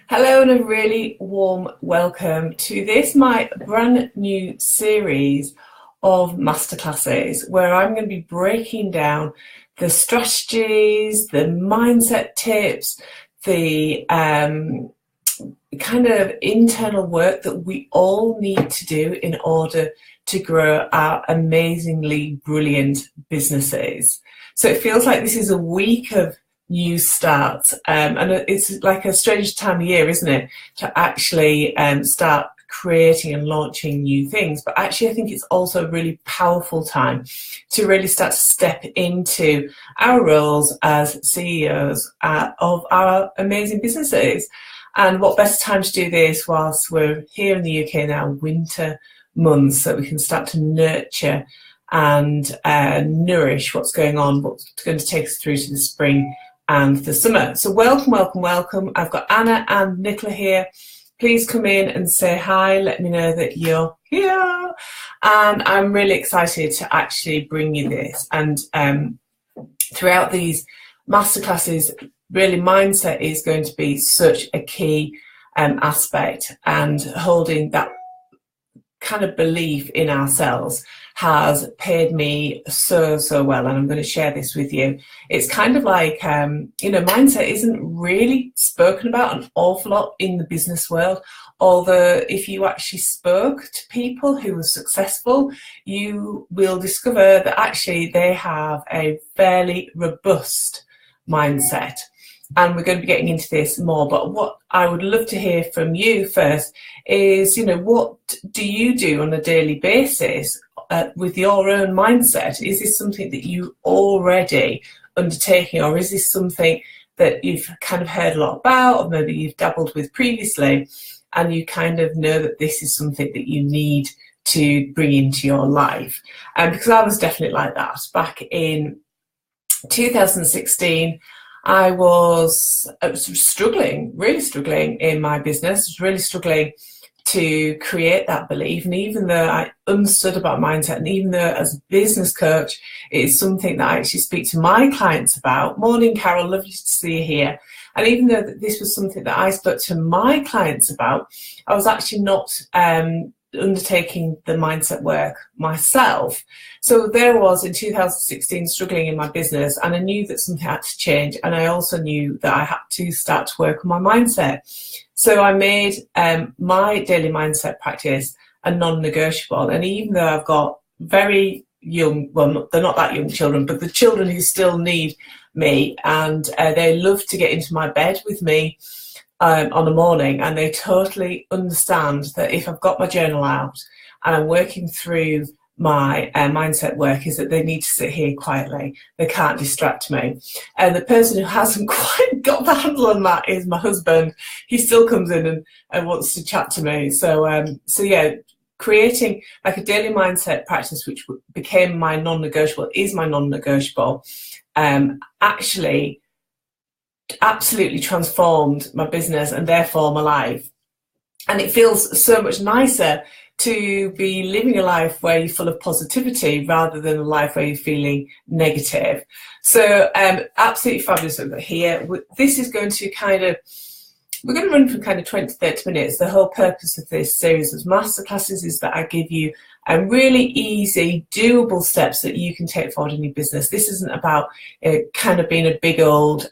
Hello and a really warm welcome to this, my brand new series of masterclasses where I'm going to be breaking down the strategies, the mindset tips, the kind of internal work that we all need to do in order to grow our amazingly brilliant businesses. So it feels like this is a week of new starts, and it's like a strange time of year, isn't it, to actually start creating and launching new things. But actually I think it's also a really powerful time to really start to step into our roles as CEOs of our amazing businesses. And what better time to do this whilst we're here in the UK now, winter months, so we can start to nurture and nourish what's going on, what's going to take us through to the spring and the summer. So welcome, welcome, welcome. I've got Anna and Nicola here. Please come in and say hi. Let me know that you're here. And I'm really excited to actually bring you this. And throughout these masterclasses, really mindset is going to be such a key aspect, and holding that kind of belief in ourselves has paid me so well, and I'm going to share this with you. It's kind of like mindset isn't really spoken about an awful lot in the business world, although if you actually spoke to people who were successful, you will discover that actually they have a fairly robust mindset. And we're going to be getting into this more, but what I would love to hear from you first is, what do you do on a daily basis with your own mindset? Is this something that you already undertaking, or is this something that you've kind of heard a lot about, or maybe you've dabbled with previously, and you kind of know that this is something that you need to bring into your life? Because I was definitely like that back in 2016. I was struggling, really struggling in my business, really struggling to create that belief. And even though I understood about mindset, and even though as a business coach, it is something that I actually speak to my clients about. Morning, Carol, lovely to see you here. And even though this was something that I spoke to my clients about, I was actually not undertaking the mindset work myself. So there was in 2016 struggling in my business, and I knew that something had to change, and I also knew that I had to start to work on my mindset. So I made my daily mindset practice a non-negotiable. And even though I've got very young, well, they're not that young children, but the children who still need me, and they love to get into my bed with me on a morning, and they totally understand that if I've got my journal out and I'm working through my mindset work, is that they need to sit here quietly. They can't distract me. And the person who hasn't quite got the handle on that is my husband. He still comes in and wants to chat to me. So yeah, creating like a daily mindset practice, which became my non-negotiable, is my non-negotiable, actually absolutely transformed my business and therefore my life. And it feels so much nicer to be living a life where you're full of positivity rather than a life where you're feeling negative. So absolutely fabulous over here. This is going to we're going to run for kind of 20 to 30 minutes. The whole purpose of this series of masterclasses is that I give you really easy, doable steps that you can take forward in your business. This isn't about kind of being a big old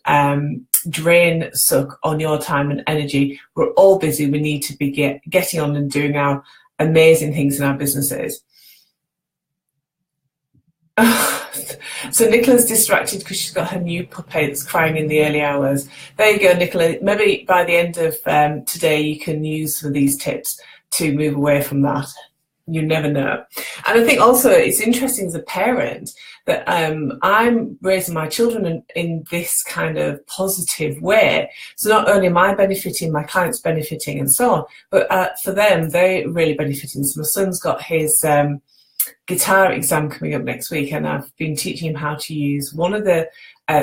drain suck on your time and energy. We're all busy. We need to be getting on and doing our amazing things in our businesses. So Nicola's distracted because she's got her new puppy that's crying in the early hours. There you go, Nicola. Maybe by the end of today you can use some of these tips to move away from that. You never know. And I think also it's interesting as a parent that I'm raising my children in this kind of positive way. So not only am I benefiting, my clients benefiting and so on, but for them, they're really benefiting. So my son's got his guitar exam coming up next week, and I've been teaching him how to use one of the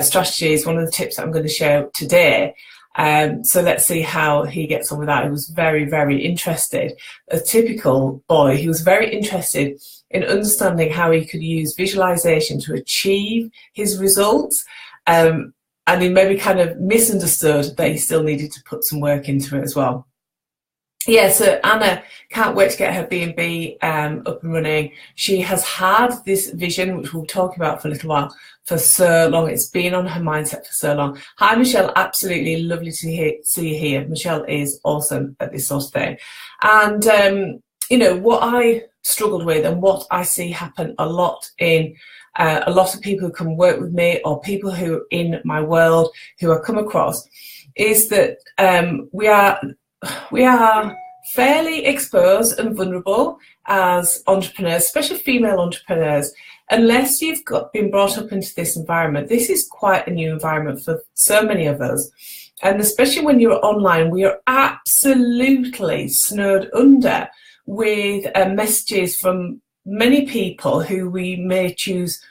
strategies, one of the tips that I'm going to share today. So let's see how he gets on with that. He was very, very interested. A typical boy, he was very interested in understanding how he could use visualization to achieve his results. and he maybe kind of misunderstood that he still needed to put some work into it as well. Yeah, so Anna can't wait to get her B&B up and running. She has had this vision, which we'll talk about for a little while, for so long. It's been on her mindset for so long. Hi, Michelle. Absolutely lovely to see you here. Michelle is awesome at this sort of thing. And, you know, what I struggled with and what I see happen a lot in a lot of people who come work with me, or people who are in my world who I come across, is that we are fairly exposed and vulnerable as entrepreneurs, especially female entrepreneurs, unless you've been brought up into this environment. This is quite a new environment for so many of us. And especially when you're online, we are absolutely snowed under with messages from many people who we may choose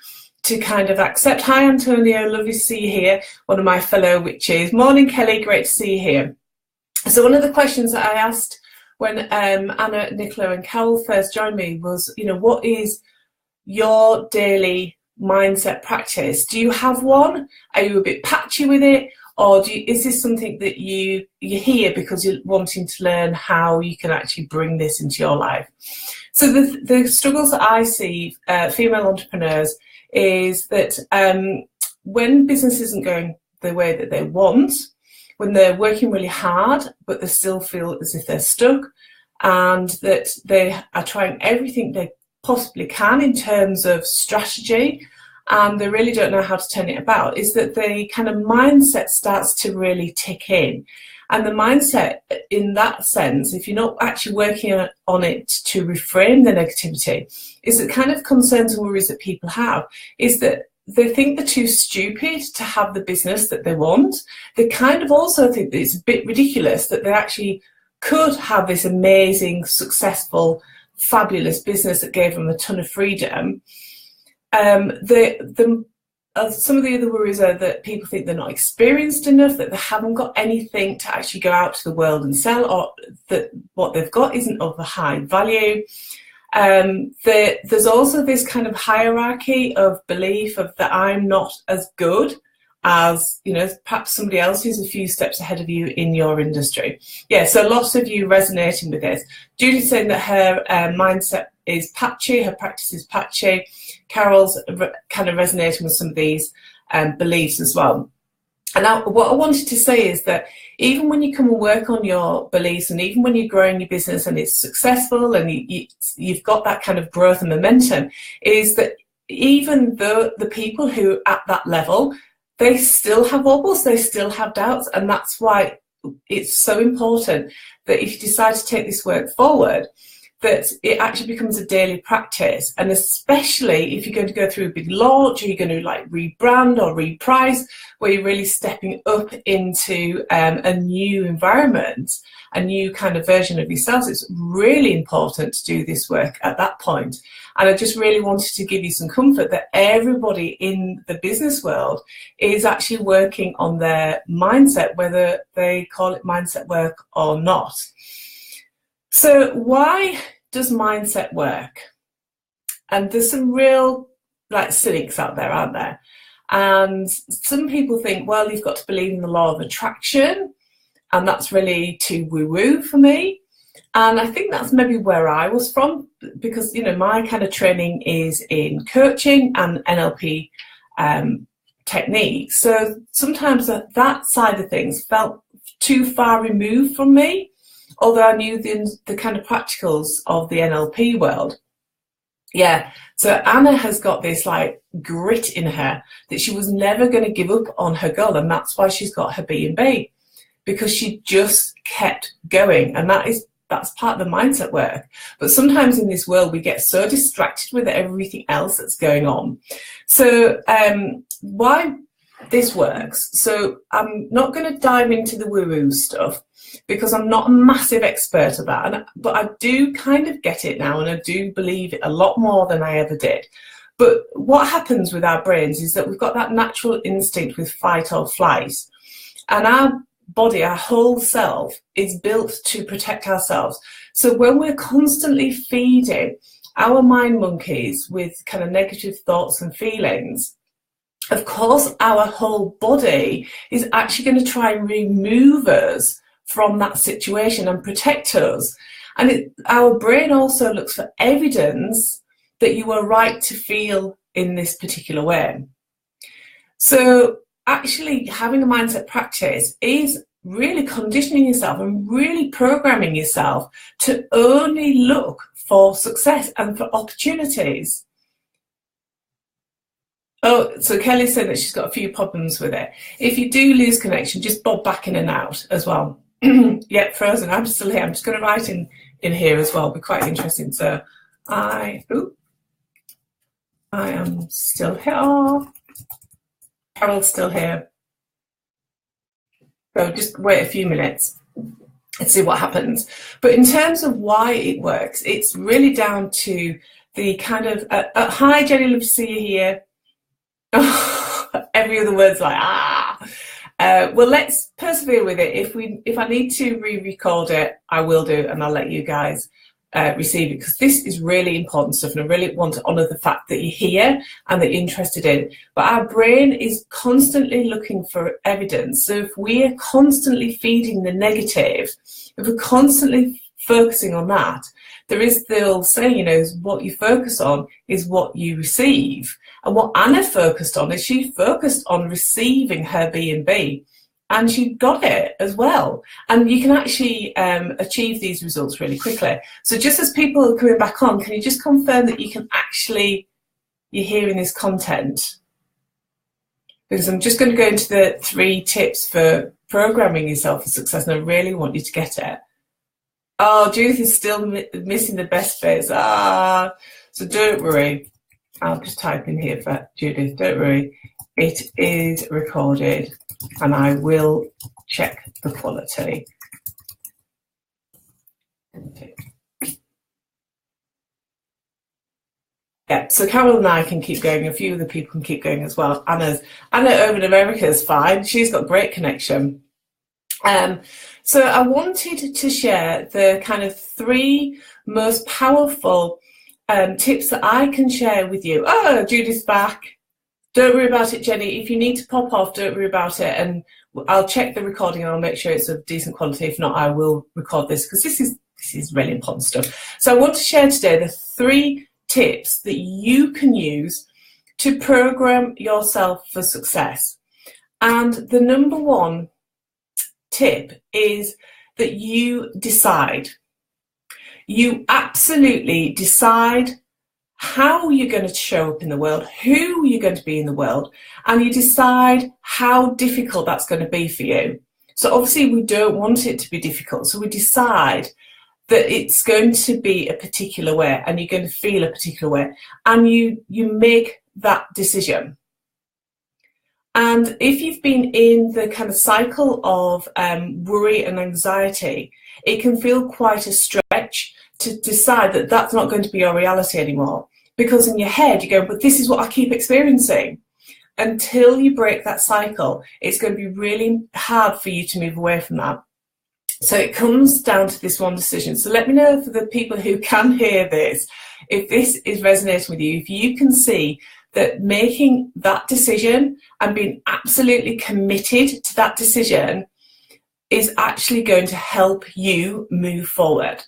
to kind of accept. Hi, Antonio, lovely to see you here. One of my fellow witches. Morning, Kelly, great to see you here. So one of the questions that I asked when Anna, Nicola and Carol first joined me was, you know, what is your daily mindset practice? Do you have one? Are you a bit patchy with it? Or is this something that you're here because you're wanting to learn how you can actually bring this into your life? So the struggles that I see, female entrepreneurs, is that when business isn't going the way that they want, when they're working really hard, but they still feel as if they're stuck, and that they are trying everything they possibly can in terms of strategy, and they really don't know how to turn it about, is that the kind of mindset starts to really tick in. And the mindset in that sense, if you're not actually working on it to reframe the negativity, is that kind of concerns and worries that people have, is that they think they're too stupid to have the business that they want. They kind of also think that it's a bit ridiculous that they actually could have this amazing, successful, fabulous business that gave them a ton of freedom. Some of the other worries are that people think they're not experienced enough, that they haven't got anything to actually go out to the world and sell, or that what they've got isn't of a high value. There's also this kind of hierarchy of belief of that I'm not as good as, you know, perhaps somebody else who's a few steps ahead of you in your industry. Yeah, so lots of you resonating with this. Judy's saying that her mindset is patchy, her practice is patchy. Carol's kind of resonating with some of these beliefs as well. And what I wanted to say is that even when you come and work on your beliefs, and even when you're growing your business and it's successful and you've got that kind of growth and momentum, is that even though the people who are at that level, they still have wobbles, they still have doubts. And that's why it's so important that if you decide to take this work forward, that it actually becomes a daily practice. And especially if you're going to go through a big launch, or you're going to like rebrand or reprice, where you're really stepping up into a new environment, a new kind of version of yourself, it's really important to do this work at that point. And I just really wanted to give you some comfort that everybody in the business world is actually working on their mindset, whether they call it mindset work or not. So why does mindset work? And there's some real cynics out there, aren't there? And some people think, well, you've got to believe in the law of attraction, and that's really too woo-woo for me. And I think that's maybe where I was from, because, you know, my kind of training is in coaching and NLP techniques. So sometimes that side of things felt too far removed from me, although I knew the kind of practicals of the NLP world. Yeah, so Anna has got this grit in her that she was never going to give up on her goal, and that's why she's got her B&B, because she just kept going, and that's part of the mindset work. But sometimes in this world we get so distracted with everything else that's going on. So why this works, so I'm not going to dive into the woo-woo stuff, because I'm not a massive expert at that, but I do kind of get it now, and I do believe it a lot more than I ever did. But what happens with our brains is that we've got that natural instinct with fight or flight, and our body, our whole self, is built to protect ourselves. So when we're constantly feeding our mind monkeys with kind of negative thoughts and feelings, of course, our whole body is actually going to try and remove us from that situation and protect us. And our brain also looks for evidence that you were right to feel in this particular way. So actually having a mindset practice is really conditioning yourself and really programming yourself to only look for success and for opportunities. Oh, so Kelly said that she's got a few problems with it. If you do lose connection, just bob back in and out as well. Yep, frozen. I'm still here. I'm just going to write in here as well. It'll be quite interesting. So I am still here. Oh, Carol's still here. So just wait a few minutes and see what happens. But in terms of why it works, it's really down to the kind of hi Jenny, love to see you here. Every other word's like well, let's persevere with it. If I need to re-record it, I will do, and I'll let you guys receive it, because this is really important stuff, and I really want to honour the fact that you're here and that you're interested in it. But our brain is constantly looking for evidence. So if we are constantly feeding the negative, if we're constantly focusing on that, there is the old saying, you know, what you focus on is what you receive. And what Anna focused on is she focused on receiving her B&B, and she got it as well. And you can actually achieve these results really quickly. So just as people are coming back on, can you just confirm that you can actually, you're hearing this content? Because I'm just going to go into the 3 tips for programming yourself for success, and I really want you to get it. Oh, Judith is still missing the best bits. So don't worry. I'll just type in here for Judith. Don't worry. It is recorded, and I will check the quality. Yeah, so Carol and I can keep going. A few other people can keep going as well. Anna over in America is fine. She's got great connection. So I wanted to share the kind of 3 most powerful tips that I can share with you. Oh, Judith's back. Don't worry about it, Jenny. If you need to pop off, don't worry about it. And I'll check the recording and I'll make sure it's of decent quality. If not, I will record this, because this is really important stuff. So I want to share today the 3 tips that you can use to program yourself for success. And the number 1 tip is that you decide. You absolutely decide how you're going to show up in the world, who you're going to be in the world, and you decide how difficult that's going to be for you. So obviously we don't want it to be difficult, so we decide that it's going to be a particular way and you're going to feel a particular way, and you make that decision. And if you've been in the kind of cycle of worry and anxiety, it can feel quite a stretch to decide that that's not going to be your reality anymore. Because in your head, you go, but this is what I keep experiencing. Until you break that cycle, it's going to be really hard for you to move away from that. So it comes down to this one decision. So let me know, for the people who can hear this, if this is resonating with you, if you can see that making that decision and being absolutely committed to that decision is actually going to help you move forward.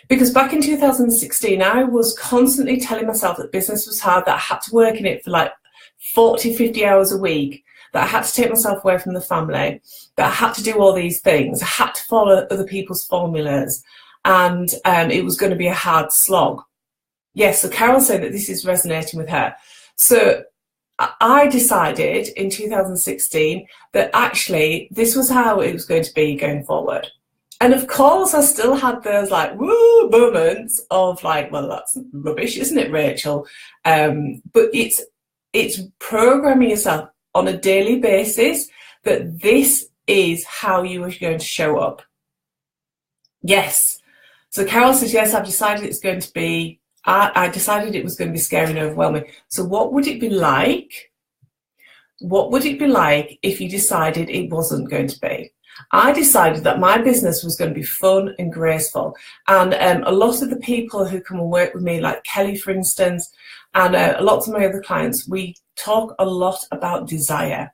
Because back in 2016, I was constantly telling myself that business was hard, that I had to work in it for like 40, 50 hours a week, that I had to take myself away from the family, that I had to do all these things, I had to follow other people's formulas, and it was going to be a hard slog. Yes, so Carol said that this is resonating with her. So I decided in 2016 that actually this was how it was going to be going forward. And of course, I still had those like woo moments of like, well, that's rubbish, isn't it, Rachel? But it's programming yourself on a daily basis that this is how you are going to show up. Yes. So Carol says, yes, I've decided it's going to be, I decided it was going to be scary and overwhelming. So what would it be like? What would it be like if you decided it wasn't going to be? I decided that my business was going to be fun and graceful. And a lot of the people who come and work with me, like Kelly, for instance, and lots of my other clients, we talk a lot about desire.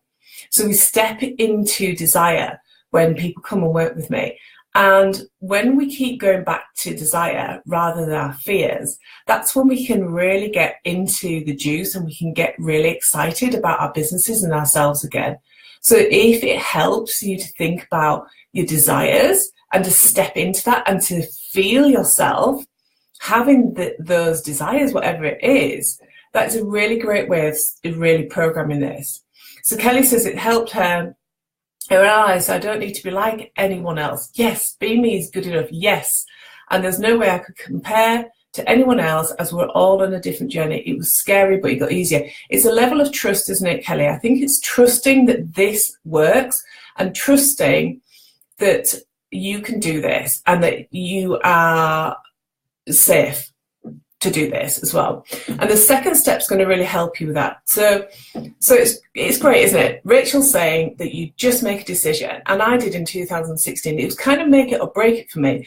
So we step into desire when people come and work with me. And when we keep going back to desire rather than our fears, that's when we can really get into the juice and we can get really excited about our businesses and ourselves again. So if it helps you to think about your desires and to step into that and to feel yourself having those desires, whatever it is, that's a really great way of really programming this. So Kelly says it helped her realize I don't need to be like anyone else. Yes, being me is good enough. Yes. And there's no way I could compare to anyone else as we're all on a different journey. It was scary, but it got easier. It's a level of trust, isn't it, Kelly? I think it's trusting that this works and trusting that you can do this and that you are safe to do this as well. And the second step is going to really help you with that. So it's great, isn't it? Rachel's saying that you just make a decision, and I did in 2016. It was kind of make it or break it for me.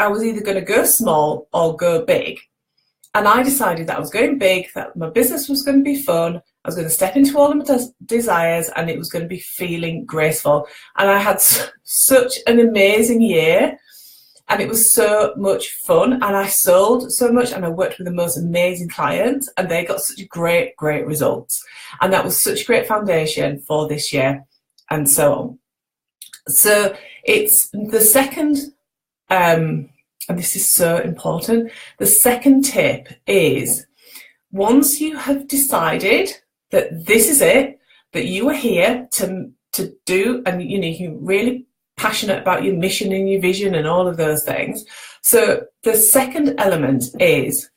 I was either going to go small or go big, and I decided that I was going big, that my business was going to be fun, I was going to step into all of my desires, and it was going to be feeling graceful. And I had such an amazing year. And it was so much fun, and I sold so much, and I worked with the most amazing clients, and they got such great results. And that was such a great foundation for this year, and so on. So it's the second, and this is so important, the second tip is once you have decided that this is it, that you are here to do, and you can really passionate about your mission and your vision and all of those things. So the second element is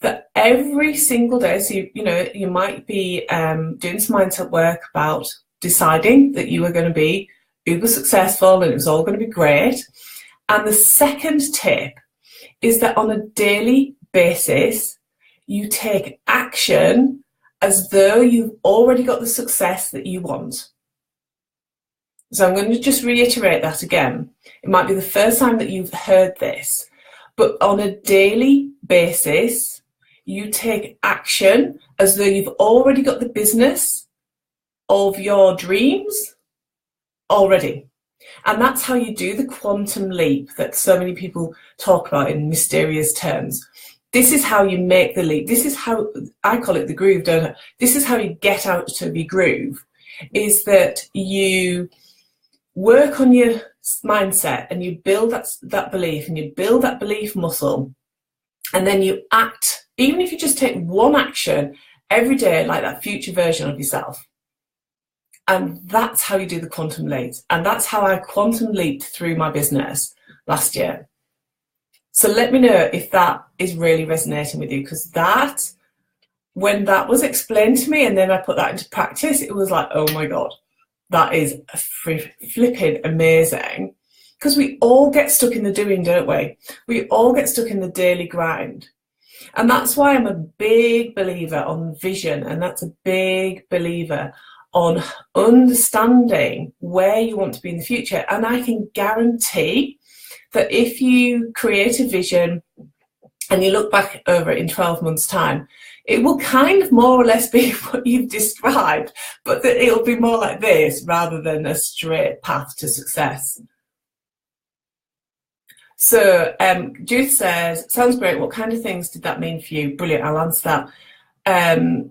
that every single day, so you might be doing some mindset work about deciding that you are going to be uber successful and it was all going to be great. And the second tip is that on a daily basis, you take action as though you've already got the success that you want. So I'm going to just reiterate that again. It might be the first time that you've heard this, but on a daily basis, you take action as though you've already got the business of your dreams already. And that's how you do the quantum leap that so many people talk about in mysterious terms. This is how you make the leap. This is how, I call it the groove, don't I? This is how you get out of your groove, is that you work on your mindset and you build that belief and you build that belief muscle, and then you act, even if you just take one action every day like that future version of yourself. And that's how you do the quantum leap. And that's how I quantum leaped through my business last year. So let me know if that is really resonating with you, because that, when that was explained to me and then I put that into practice, it was like, oh my God. That is flipping amazing, because we all get stuck in the doing, don't we? We all get stuck in the daily grind. And that's why I'm a big believer on vision, and that's a big believer on understanding where you want to be in the future. And I can guarantee that if you create a vision and you look back over it in 12 months' time, it will kind of more or less be what you've described, but that it'll be more like this rather than a straight path to success. So Judith says, sounds great. What kind of things did that mean for you? Brilliant. I'll answer that.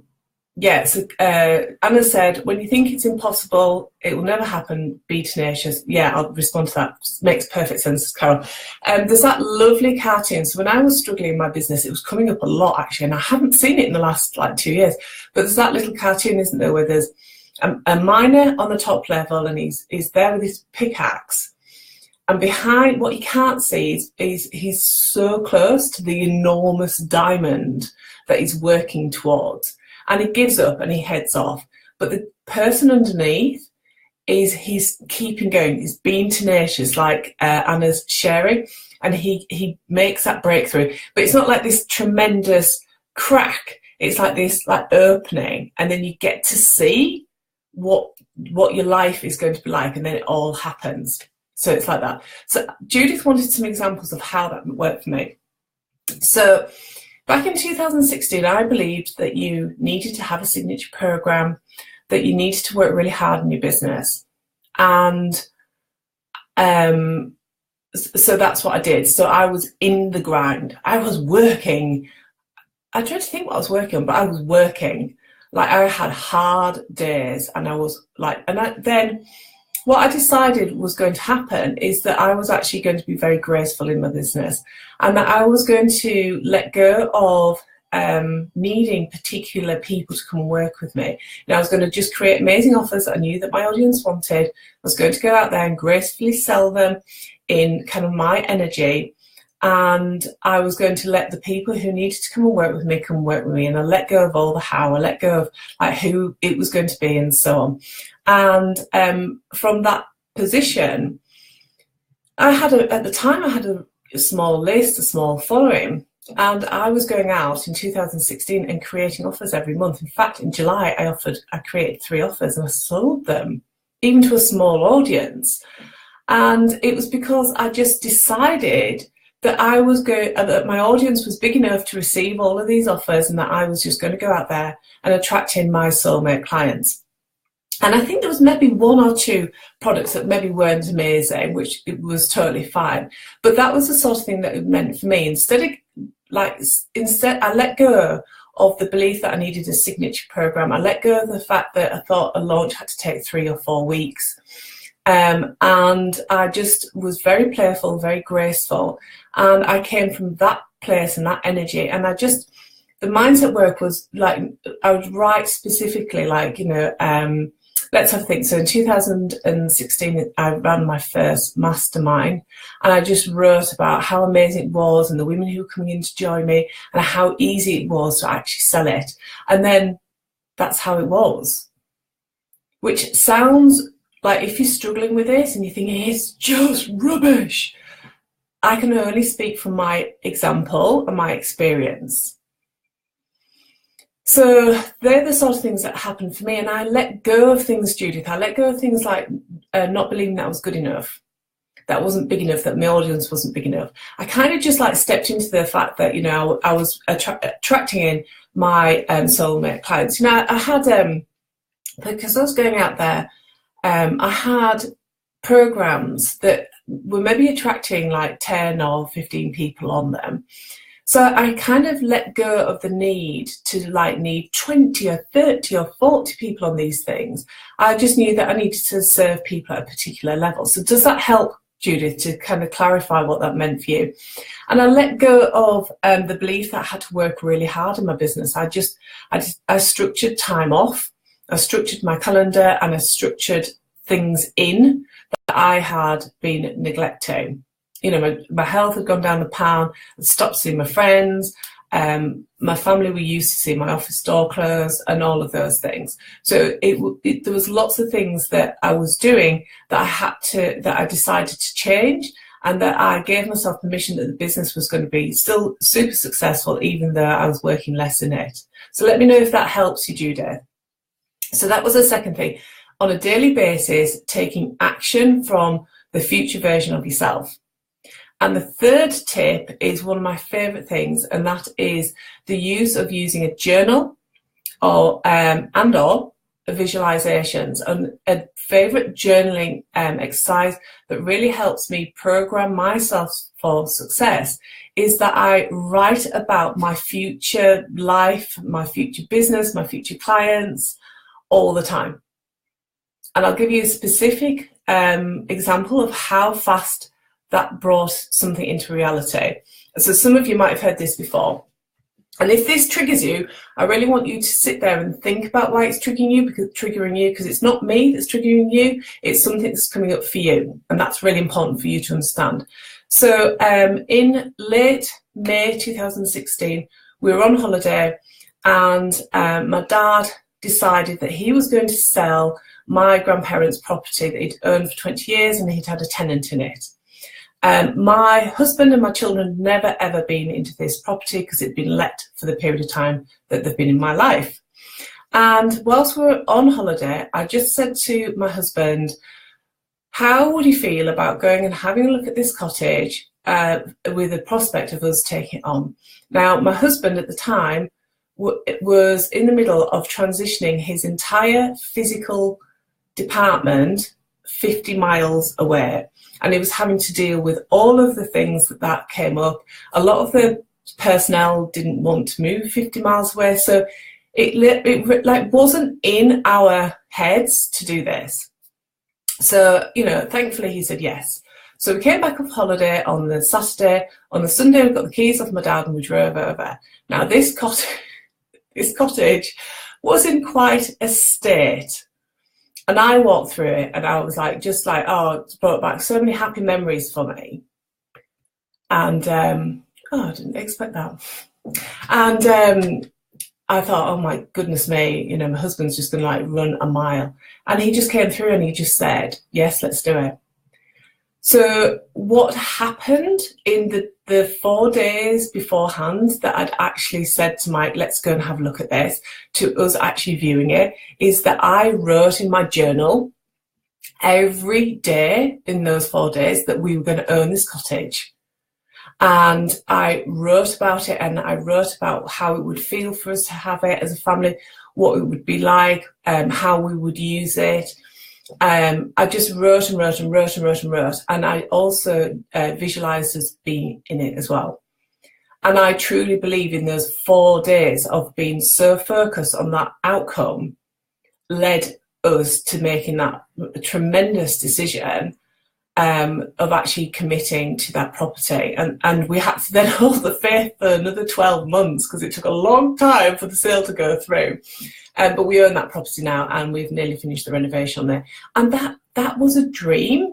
Yeah, so Anna said, when you think it's impossible, it will never happen, be tenacious. Yeah, I'll respond to that. Makes perfect sense, Carol. There's that lovely cartoon. So when I was struggling in my business, it was coming up a lot, actually, and I haven't seen it in the last, 2 years. But there's that little cartoon, isn't there, where there's a miner on the top level, and he's there with his pickaxe. And behind, what you can't see is he's so close to the enormous diamond that he's working towards. And he gives up and he heads off. But the person underneath he's keeping going. He's being tenacious, like Anna's sharing. And he makes that breakthrough. But it's not like this tremendous crack. It's like this opening. And then you get to see what your life is going to be like. And then it all happens. So it's like that. So Judith wanted some examples of how that worked for me. So back in 2016, I believed that you needed to have a signature program, that you needed to work really hard in your business. And so that's what I did. So I was in the grind. I was working. I tried to think what I was working on, but I was working. Like, I had hard days, and I was like, then what I decided was going to happen is that I was actually going to be very graceful in my business, and that I was going to let go of needing particular people to come and work with me. And I was going to just create amazing offers that I knew that my audience wanted. I was going to go out there and gracefully sell them in kind of my energy. And I was going to let the people who needed to come and work with me, and I let go of all the how, I let go of like who it was going to be and so on. And from that position, at the time I had a small list, a small following, and I was going out in 2016 and creating offers every month. In fact, in July, I created 3 offers and I sold them, even to a small audience. And it was because I just decided that that my audience was big enough to receive all of these offers, and that I was just going to go out there and attract in my soulmate clients. And I think there was maybe 1 or 2 products that maybe weren't amazing, which it was totally fine. But that was the sort of thing that it meant for me. Instead, I let go of the belief that I needed a signature program. I let go of the fact that I thought a launch had to take 3 or 4 weeks. And I just was very playful, very graceful. And I came from that place and that energy. And the mindset work was like, I would write specifically, like, let's have a think. So in 2016, I ran my first mastermind, and I just wrote about how amazing it was and the women who were coming in to join me and how easy it was to actually sell it. And then that's how it was, which sounds like, if you're struggling with this and you're thinking it's just rubbish, I can only speak from my example and my experience. So they're the sort of things that happened for me, and I let go of things, Judith. I let go of things like not believing that I was good enough, that wasn't big enough, that my audience wasn't big enough. I kind of just like stepped into the fact that, I was attracting in my soulmate clients. I had, because I was going out there, I had programs that were maybe attracting like 10 or 15 people on them. So I kind of let go of the need to need 20 or 30 or 40 people on these things. I just knew that I needed to serve people at a particular level. So does that help, Judith, to kind of clarify what that meant for you? And I let go of the belief that I had to work really hard in my business. I structured time off. I structured my calendar, and I structured things in that I had been neglecting. My health had gone down the pan. I'd stopped seeing my friends. My family were used to seeing my office door closed and all of those things. So there was lots of things that I was doing that I decided to change, and that I gave myself permission that the business was going to be still super successful, even though I was working less in it. So let me know if that helps you, Judith. So that was the second thing. On a daily basis, taking action from the future version of yourself. And the third tip is one of my favorite things, and that is the use of using a journal or visualizations. And a favorite journaling exercise that really helps me program myself for success is that I write about my future life, my future business, my future clients all the time. And I'll give you a specific example of how fast that brought something into reality. So some of you might have heard this before. And if this triggers you, I really want you to sit there and think about why it's triggering you, because it's not me that's triggering you, it's something that's coming up for you. And that's really important for you to understand. So in late May 2016, we were on holiday, and my dad decided that he was going to sell my grandparents' property that he'd owned for 20 years, and he'd had a tenant in it. My husband and my children had never ever been into this property because it'd been let for the period of time that they've been in my life. And whilst we were on holiday, I just said to my husband, how would you feel about going and having a look at this cottage with the prospect of us taking it on? Now, my husband at the time was in the middle of transitioning his entire physical department 50 miles away, and he was having to deal with all of the things that came up. A lot of the personnel didn't want to move 50 miles away, so it like wasn't in our heads to do this. So, you know, thankfully he said yes. So we came back off holiday on the Saturday. On the Sunday, we got the keys off my dad and we drove over. Now, this cottage was in quite a state. And I walked through it and I was like, just like, oh, it's brought back so many happy memories for me. And, oh, I didn't expect that. And I thought, oh my goodness me, you know, my husband's just going to like run a mile. And he just came through and he just said, yes, let's do it. So what happened in the 4 days beforehand that I'd actually said to Mike, let's go and have a look at this, to us actually viewing it, is that I wrote in my journal every day in those 4 days that we were going to own this cottage. And I wrote about it, and I wrote about how it would feel for us to have it as a family, what it would be like, how we would use it. I just wrote and wrote and wrote and wrote and wrote. And I also visualised us being in it as well. And I truly believe in those 4 days of being so focused on that outcome led us to making that tremendous decision of actually committing to that property. And we had to then hold the faith for another 12 months because it took a long time for the sale to go through. But we own that property now and we've nearly finished the renovation on there. And that was a dream.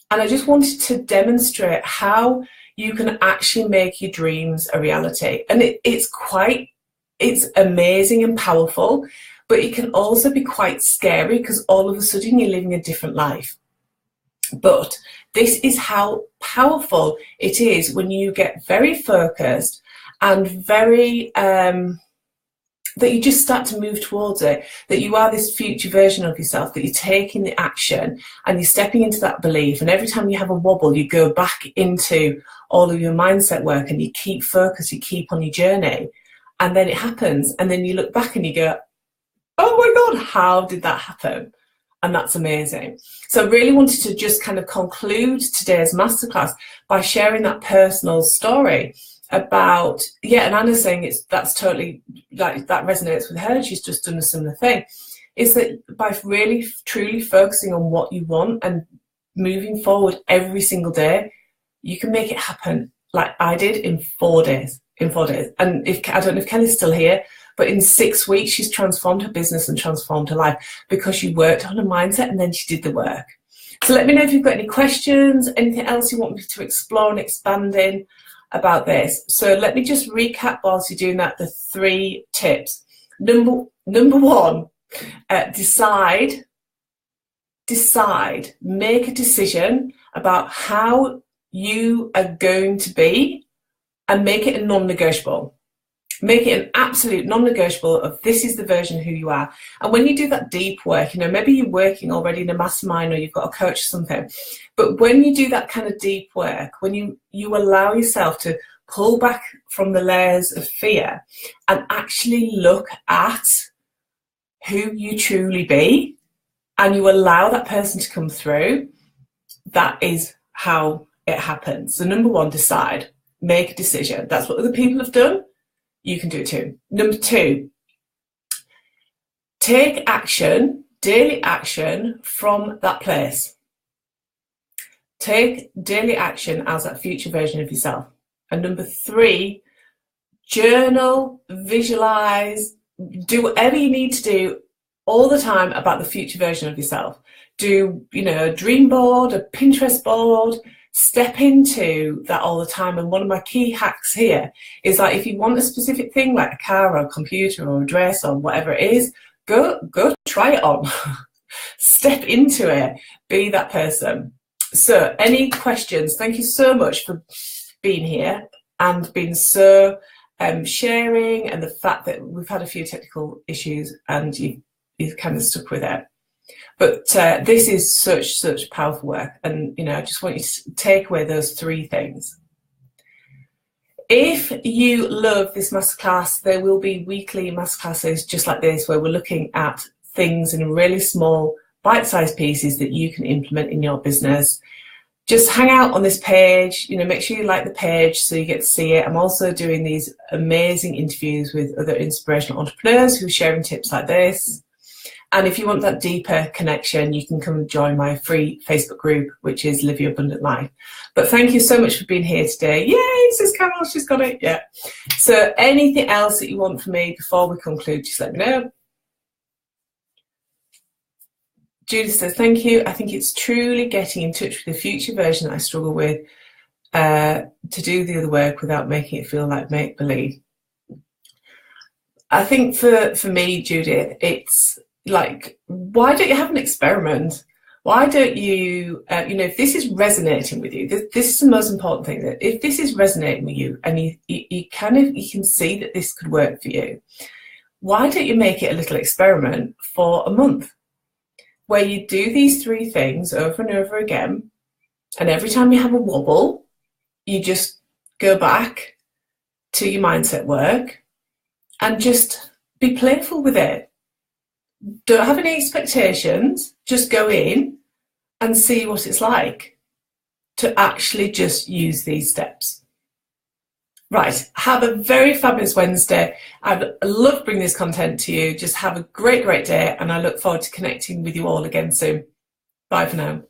And I just wanted to demonstrate how you can actually make your dreams a reality. And it's amazing and powerful, but it can also be quite scary because all of a sudden you're living a different life. But this is how powerful it is when you get very focused and very, that you just start to move towards it, that you are this future version of yourself, that you're taking the action and you're stepping into that belief. And every time you have a wobble, you go back into all of your mindset work and you keep focused, you keep on your journey. And then it happens. And then you look back and you go, oh my God, how did that happen? And that's amazing. So I really wanted to just kind of conclude today's masterclass by sharing that personal story about, and Anna's saying that's totally, like, that resonates with her. She's just done a similar thing. Is that by really, truly focusing on what you want and moving forward every single day, you can make it happen like I did in 4 days. And I don't know if Kelly's still here, but in 6 weeks, she's transformed her business and transformed her life because she worked on her mindset and then she did the work. So let me know if you've got any questions, anything else you want me to explore and expand in about this. So let me just recap whilst you're doing that, the 3 tips. Number 1, decide, make a decision about how you are going to be and make it a non-negotiable. Make it an absolute non-negotiable of this is the version of who you are. And when you do that deep work, you know, maybe you're working already in a mastermind or you've got a coach or something, but when you do that kind of deep work, when you allow yourself to pull back from the layers of fear and actually look at who you truly be, and you allow that person to come through, that is how it happens. So number 1, decide, make a decision. That's what other people have done. You can do it too. Number 2, take action, daily action from that place. Take daily action as that future version of yourself. And number 3, journal, visualize, do whatever you need to do all the time about the future version of yourself. Do, you know, a dream board, a Pinterest board. Step into that all the time. And one of my key hacks here is that if you want a specific thing like a car or a computer or a dress or whatever it is, go try it on. Step into it. Be that person. So any questions? Thank you so much for being here and being so sharing, and the fact that we've had a few technical issues and you've kind of stuck with it. But this is such powerful work, and I just want you to take away those 3 things. If you love this masterclass, there will be weekly masterclasses just like this, where we're looking at things in really small, bite-sized pieces that you can implement in your business. Just hang out on this page, make sure you like the page so you get to see it. I'm also doing these amazing interviews with other inspirational entrepreneurs who are sharing tips like this. And if you want that deeper connection, you can come and join my free Facebook group, which is Live Your Abundant Life. But thank you so much for being here today. Yay, says Carol, she's got it. Yeah. So anything else that you want from me before we conclude, just let me know. Judith says, thank you. I think it's truly getting in touch with the future version that I struggle with to do the other work without making it feel like make-believe. I think for me, Judith, it's like, why don't you have an experiment? Why don't you, if this is resonating with you, this is the most important thing, that if this is resonating with you and you can see that this could work for you, why don't you make it a little experiment for a month, where you do these 3 things over and over again, and every time you have a wobble, you just go back to your mindset work and just be playful with it. Don't have any expectations, just go in and see what it's like to actually just use these steps. Right, have a very fabulous Wednesday. I'd love bringing this content to you. Just have a great day, and I look forward to connecting with you all again soon. Bye for now.